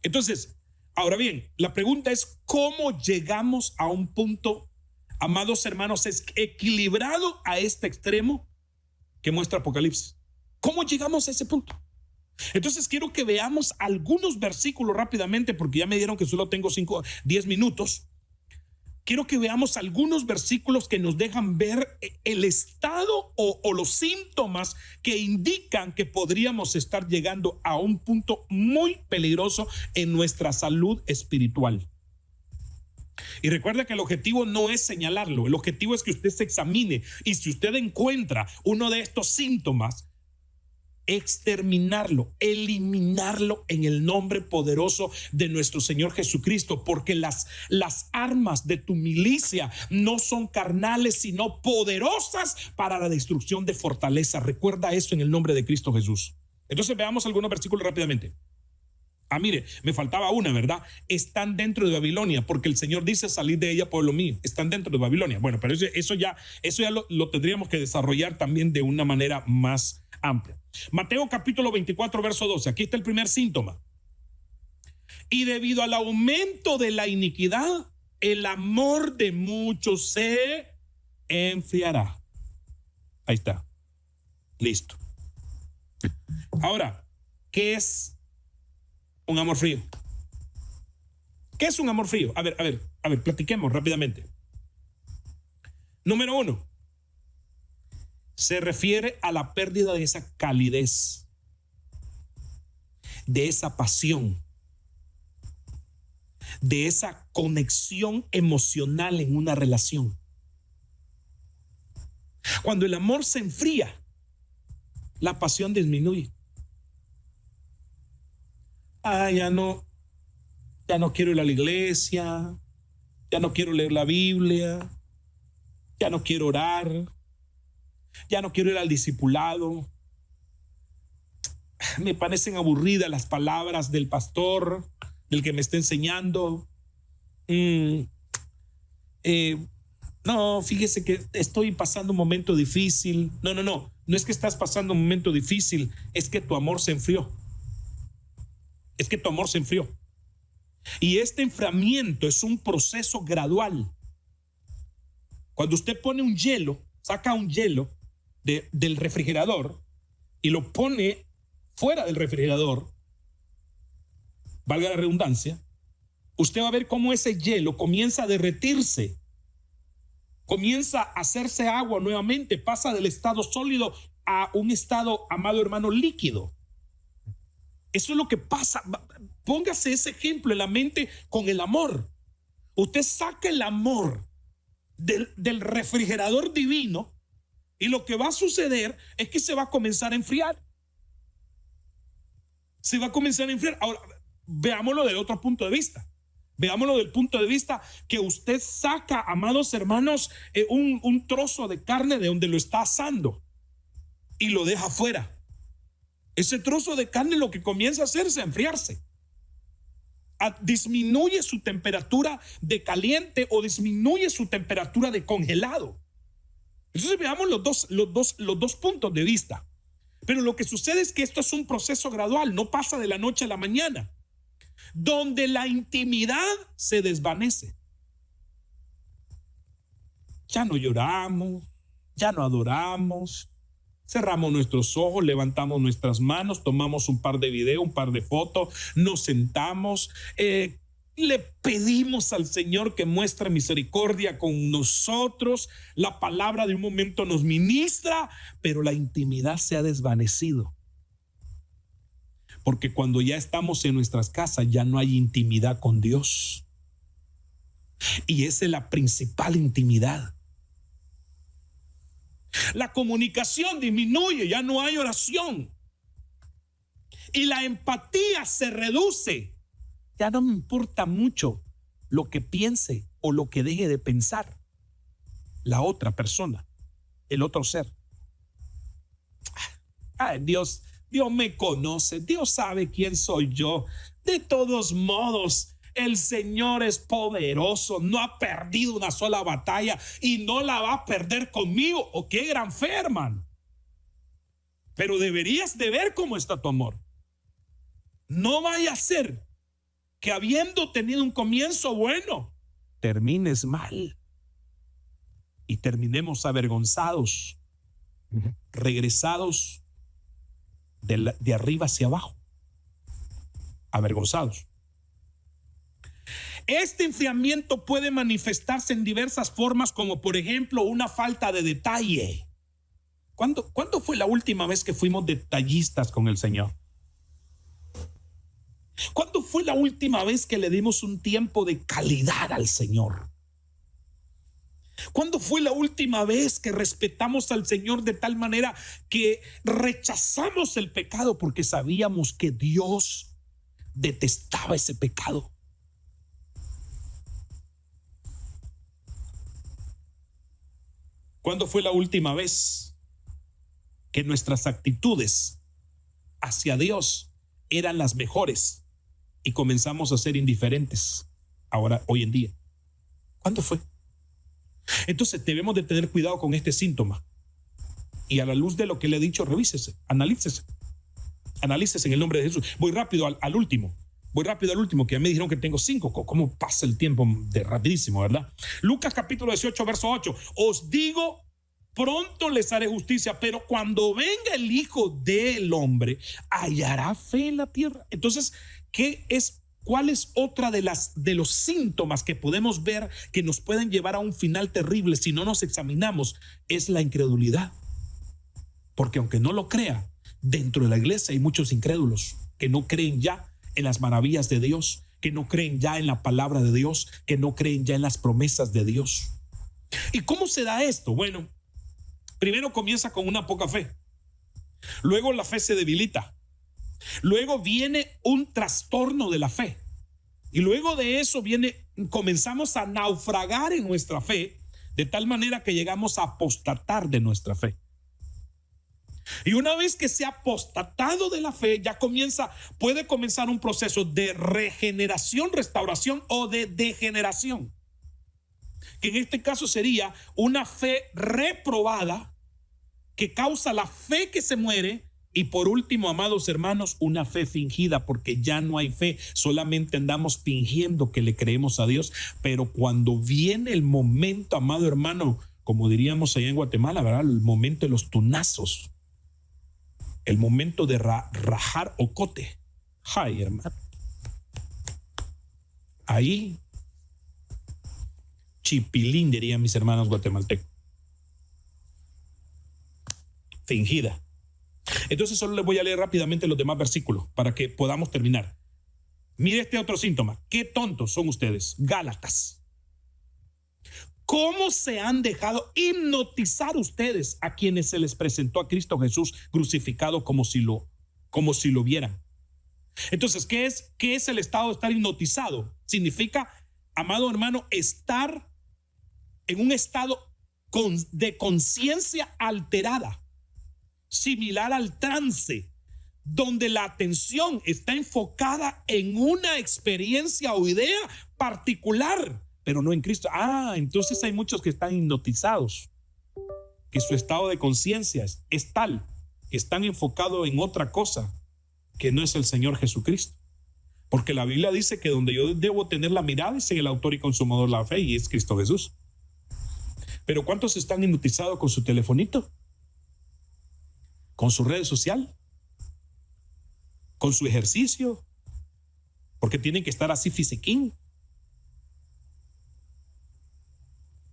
Entonces, ahora bien, la pregunta es ¿cómo llegamos a un punto, amados hermanos, es equilibrado a este extremo que muestra Apocalipsis? ¿Cómo llegamos a ese punto? Entonces quiero que veamos algunos versículos rápidamente, porque ya me dieron que solo tengo 10 minutos. Quiero que veamos algunos versículos que nos dejan ver el estado o los síntomas que indican que podríamos estar llegando a un punto muy peligroso en nuestra salud espiritual. Y recuerda que el objetivo no es señalarlo, el objetivo es que usted se examine y si usted encuentra uno de estos síntomas, exterminarlo, eliminarlo en el nombre poderoso de nuestro Señor Jesucristo, porque las armas de tu milicia no son carnales, sino poderosas para la destrucción de fortaleza. Recuerda eso en el nombre de Cristo Jesús. Entonces veamos algunos versículos rápidamente. Mire, me faltaba una, ¿verdad? Están dentro de Babilonia, porque el Señor dice salir de ella, pueblo mío. Están dentro de Babilonia. Bueno, pero eso ya lo tendríamos que desarrollar también de una manera más amplia. Mateo capítulo 24, verso 12. Aquí está el primer síntoma. Y debido al aumento de la iniquidad, el amor de muchos se enfriará. Ahí está. Listo. Ahora, ¿qué es un amor frío? ¿Qué es un amor frío? A ver, platiquemos rápidamente. Número 1. Se refiere a la pérdida de esa calidez, de esa pasión, de esa conexión emocional en una relación. Cuando el amor se enfría, la pasión disminuye. Ya no quiero ir a la iglesia, ya no quiero leer la Biblia, ya no quiero orar, ya no quiero ir al discipulado. Me parecen aburridas las palabras del pastor, del que me está enseñando. No, fíjese que estoy pasando un momento difícil. No es que estás pasando un momento difícil, es que tu amor se enfrió. Y este enfriamiento es un proceso gradual. Cuando usted pone un hielo, saca un hielo del refrigerador y lo pone fuera del refrigerador, valga la redundancia, usted va a ver cómo ese hielo comienza a derretirse, comienza a hacerse agua nuevamente, pasa del estado sólido a un estado, amado hermano, líquido. Eso es lo que pasa. Póngase ese ejemplo en la mente con el amor. Usted saca el amor del refrigerador divino y lo que va a suceder es que se va a comenzar a enfriar. Ahora, veámoslo del otro punto de vista. Veámoslo del punto de vista que usted saca, amados hermanos, un trozo de carne de donde lo está asando y lo deja fuera. Ese trozo de carne lo que comienza a hacer es a enfriarse. Disminuye su temperatura de caliente o disminuye su temperatura de congelado. Entonces veamos los dos puntos de vista. Pero lo que sucede es que esto es un proceso gradual, no pasa de la noche a la mañana, donde la intimidad se desvanece. Ya no lloramos, ya no adoramos, cerramos nuestros ojos, levantamos nuestras manos, tomamos un par de videos, un par de fotos, nos sentamos, le pedimos al Señor que muestre misericordia con nosotros. La palabra de un momento nos ministra, pero la intimidad se ha desvanecido. Porque cuando ya estamos en nuestras casas ya no hay intimidad con Dios. Y esa es la principal intimidad. La comunicación disminuye, ya no hay oración. Y la empatía se reduce. Ya no me importa mucho lo que piense o lo que deje de pensar la otra persona, el otro ser. Ay, Dios me conoce, Dios sabe quién soy yo. De todos modos, el Señor es poderoso, no ha perdido una sola batalla y no la va a perder conmigo. Oh, qué gran fe, hermano. Pero deberías de ver cómo está tu amor. No vaya a ser que habiendo tenido un comienzo bueno, termines mal y terminemos avergonzados, regresados de arriba hacia abajo, avergonzados. Este enfriamiento puede manifestarse en diversas formas, como por ejemplo una falta de detalle. ¿Cuándo fue la última vez que fuimos detallistas con el Señor? ¿Cuándo fue la última vez que le dimos un tiempo de calidad al Señor? ¿Cuándo fue la última vez que respetamos al Señor de tal manera que rechazamos el pecado porque sabíamos que Dios detestaba ese pecado? ¿Cuándo fue la última vez que nuestras actitudes hacia Dios eran las mejores y comenzamos a ser indiferentes hoy en día? ¿Cuándo fue? Entonces debemos de tener cuidado con este síntoma. Y a la luz de lo que le he dicho, revísese, analícese en el nombre de Jesús. Voy rápido al último, que ya me dijeron que tengo 5. ¿Cómo pasa el tiempo de rapidísimo, verdad? Lucas capítulo 18, verso 8. Os digo, pronto les haré justicia, pero cuando venga el Hijo del Hombre, ¿hallará fe en la tierra? Entonces, ¿cuál es otra de los síntomas que podemos ver que nos pueden llevar a un final terrible si no nos examinamos? Es la incredulidad. Porque aunque no lo crea, dentro de la iglesia hay muchos incrédulos que no creen ya en las maravillas de Dios, que no creen ya en la palabra de Dios, que no creen ya en las promesas de Dios. ¿Y cómo se da esto? Bueno, primero comienza con una poca fe. Luego la fe se debilita. Luego viene un trastorno de la fe. Y luego de eso comenzamos a naufragar en nuestra fe, de tal manera que llegamos a apostatar de nuestra fe. Y una vez que se ha apostatado de la fe, puede comenzar un proceso de regeneración, restauración o de degeneración, que en este caso sería una fe reprobada que causa la fe que se muere. Y por último, amados hermanos, una fe fingida, porque ya no hay fe, solamente andamos fingiendo que le creemos a Dios. Pero cuando viene el momento, amado hermano, como diríamos allá en Guatemala, ¿verdad? El momento de los tunazos, el momento de rajar ocote. Ay, hermano. Ahí, chipilín, dirían mis hermanos guatemaltecos. Fingida. Entonces solo les voy a leer rápidamente los demás versículos para que podamos terminar. Mire este otro síntoma. Qué tontos son ustedes, Gálatas. ¿Cómo se han dejado hipnotizar ustedes a quienes se les presentó a Cristo Jesús crucificado como si lo vieran? Entonces, ¿qué es el estado de estar hipnotizado? Significa, amado hermano, estar en un estado de conciencia alterada, similar al trance, donde la atención está enfocada en una experiencia o idea particular, pero no en Cristo. Entonces hay muchos que están hipnotizados, que su estado de conciencia es tal, que están enfocados en otra cosa que no es el Señor Jesucristo. Porque la Biblia dice que donde yo debo tener la mirada es en el autor y consumador de la fe, y es Cristo Jesús. Pero ¿cuántos están hipnotizados con su telefonito? ¿Con su red social? ¿Con su ejercicio? Porque tienen que estar así fisiquín.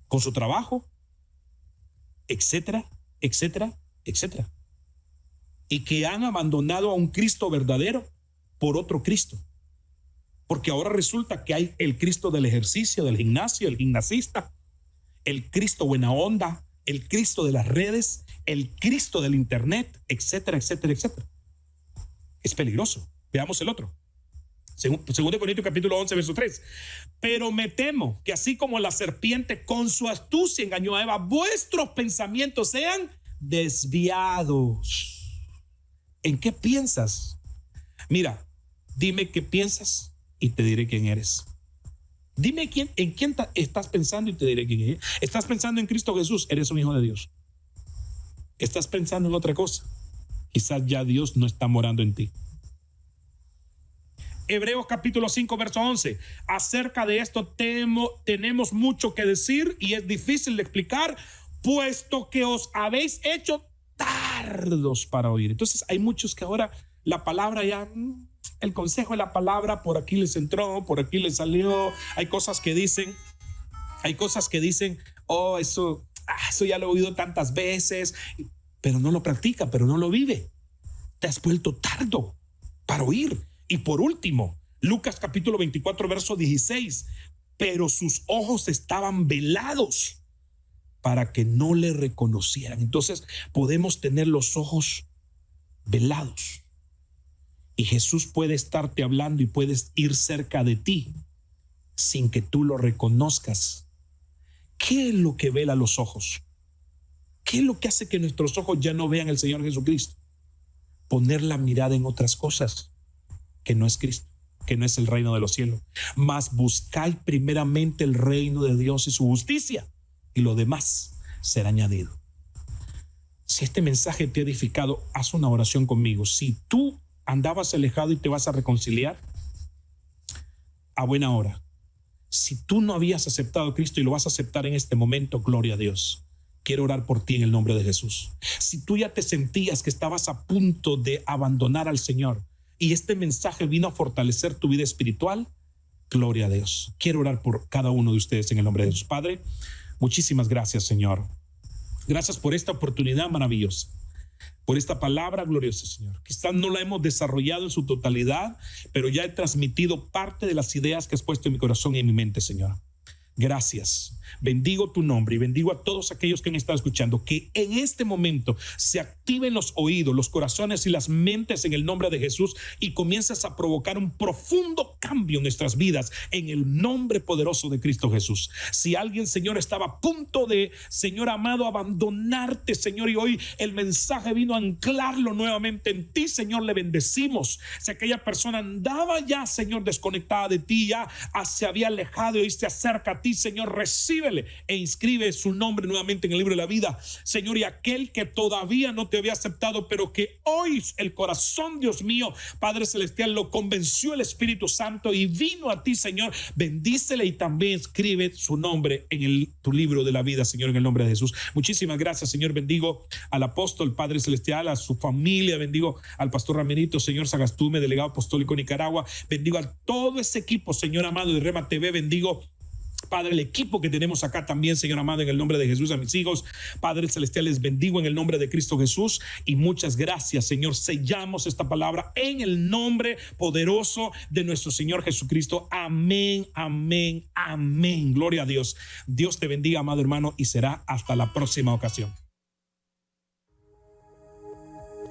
¿Con su trabajo? Etcétera, etcétera, etcétera. Y que han abandonado a un Cristo verdadero por otro Cristo. Porque ahora resulta que hay el Cristo del ejercicio, del gimnasio, el gimnasista, el Cristo buena onda, el Cristo de las redes, el Cristo del internet, etcétera, etcétera, etcétera. Es peligroso. Veamos el otro. Segundo Corintios capítulo 11, verso 3. Pero me temo que así como la serpiente con su astucia engañó a Eva, vuestros pensamientos sean desviados. ¿En qué piensas? Mira, dime qué piensas y te diré quién eres. Dime en quién estás pensando y te diré quién eres. ¿Estás pensando en Cristo Jesús? Eres un hijo de Dios. ¿Estás pensando en otra cosa? Quizás ya Dios no está morando en ti. Hebreos capítulo 5, verso 11. Acerca de esto tenemos mucho que decir y es difícil de explicar, puesto que os habéis hecho tardos para oír. Entonces hay muchos que ahora la palabra ya, el consejo de la palabra por aquí les entró, por aquí les salió. Hay cosas que dicen, oh, eso ya lo he oído tantas veces, pero no lo practica, pero no lo vive. Te has vuelto tardo para oír. Y por último, Lucas capítulo 24, verso 16. Pero sus ojos estaban velados para que no le reconocieran. Entonces podemos tener los ojos velados. Y Jesús puede estarte hablando y puedes ir cerca de ti sin que tú lo reconozcas. ¿Qué es lo que vela los ojos? ¿Qué es lo que hace que nuestros ojos ya no vean al Señor Jesucristo? Poner la mirada en otras cosas que no es Cristo, que no es el reino de los cielos. Mas buscad primeramente el reino de Dios y su justicia, y lo demás será añadido. Si este mensaje te ha edificado, haz una oración conmigo. Si tú andabas alejado y te vas a reconciliar, a buena hora. Si tú no habías aceptado a Cristo y lo vas a aceptar en este momento, gloria a Dios. Quiero orar por ti en el nombre de Jesús. Si tú ya te sentías que estabas a punto de abandonar al Señor y este mensaje vino a fortalecer tu vida espiritual, gloria a Dios. Quiero orar por cada uno de ustedes en el nombre de Dios. Padre, muchísimas gracias, Señor. Gracias por esta oportunidad maravillosa, por esta palabra gloriosa, Señor. Quizás no la hemos desarrollado en su totalidad, pero ya he transmitido parte de las ideas que has puesto en mi corazón y en mi mente, Señor. Gracias. Bendigo tu nombre y bendigo a todos aquellos que han estado escuchando, que en este momento se activen los oídos, los corazones y las mentes en el nombre de Jesús y comiences a provocar un profundo cambio en nuestras vidas en el nombre poderoso de Cristo Jesús. Si alguien, Señor, estaba a punto de, Señor amado, abandonarte, Señor, y hoy el mensaje vino a anclarlo nuevamente en ti, Señor, le bendecimos. Si aquella persona andaba ya, Señor, desconectada de ti, ya se había alejado y hoy se acerca a ti, Señor, recíbele e inscribe su nombre nuevamente en el libro de la vida, Señor. Y aquel que todavía no te había aceptado, pero que hoy el corazón, Dios mío, Padre Celestial, lo convenció el Espíritu Santo y vino a ti, Señor, bendícele y también escribe su nombre en tu libro de la vida, Señor, en el nombre de Jesús. Muchísimas gracias, Señor. Bendigo al apóstol, Padre Celestial, a su familia. Bendigo al pastor Ramirito, Señor Sagastume, delegado apostólico Nicaragua. Bendigo a todo ese equipo, Señor amado, de Rema TV. Bendigo, Padre, el equipo que tenemos acá también, Señor amado, en el nombre de Jesús, a mis hijos, Padre Celestial, les bendigo en el nombre de Cristo Jesús y muchas gracias, Señor. Sellamos esta palabra en el nombre poderoso de nuestro Señor Jesucristo. Amén, amén, amén. Gloria a Dios. Dios te bendiga, amado hermano, y será hasta la próxima ocasión.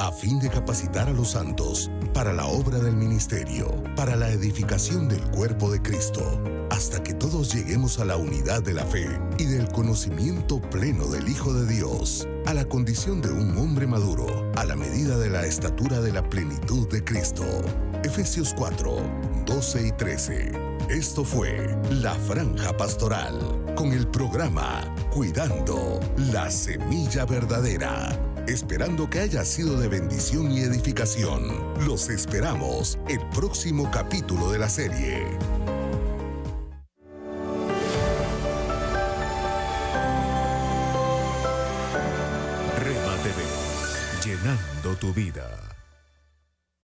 A fin de capacitar a los santos para la obra del ministerio, para la edificación del cuerpo de Cristo, hasta que todos lleguemos a la unidad de la fe y del conocimiento pleno del Hijo de Dios, a la condición de un hombre maduro, a la medida de la estatura de la plenitud de Cristo. Efesios 4, 12 y 13. Esto fue La Franja Pastoral, con el programa Cuidando la Semilla Verdadera. Esperando que haya sido de bendición y edificación. Los esperamos el próximo capítulo de la serie. Rema TV, llenando tu vida.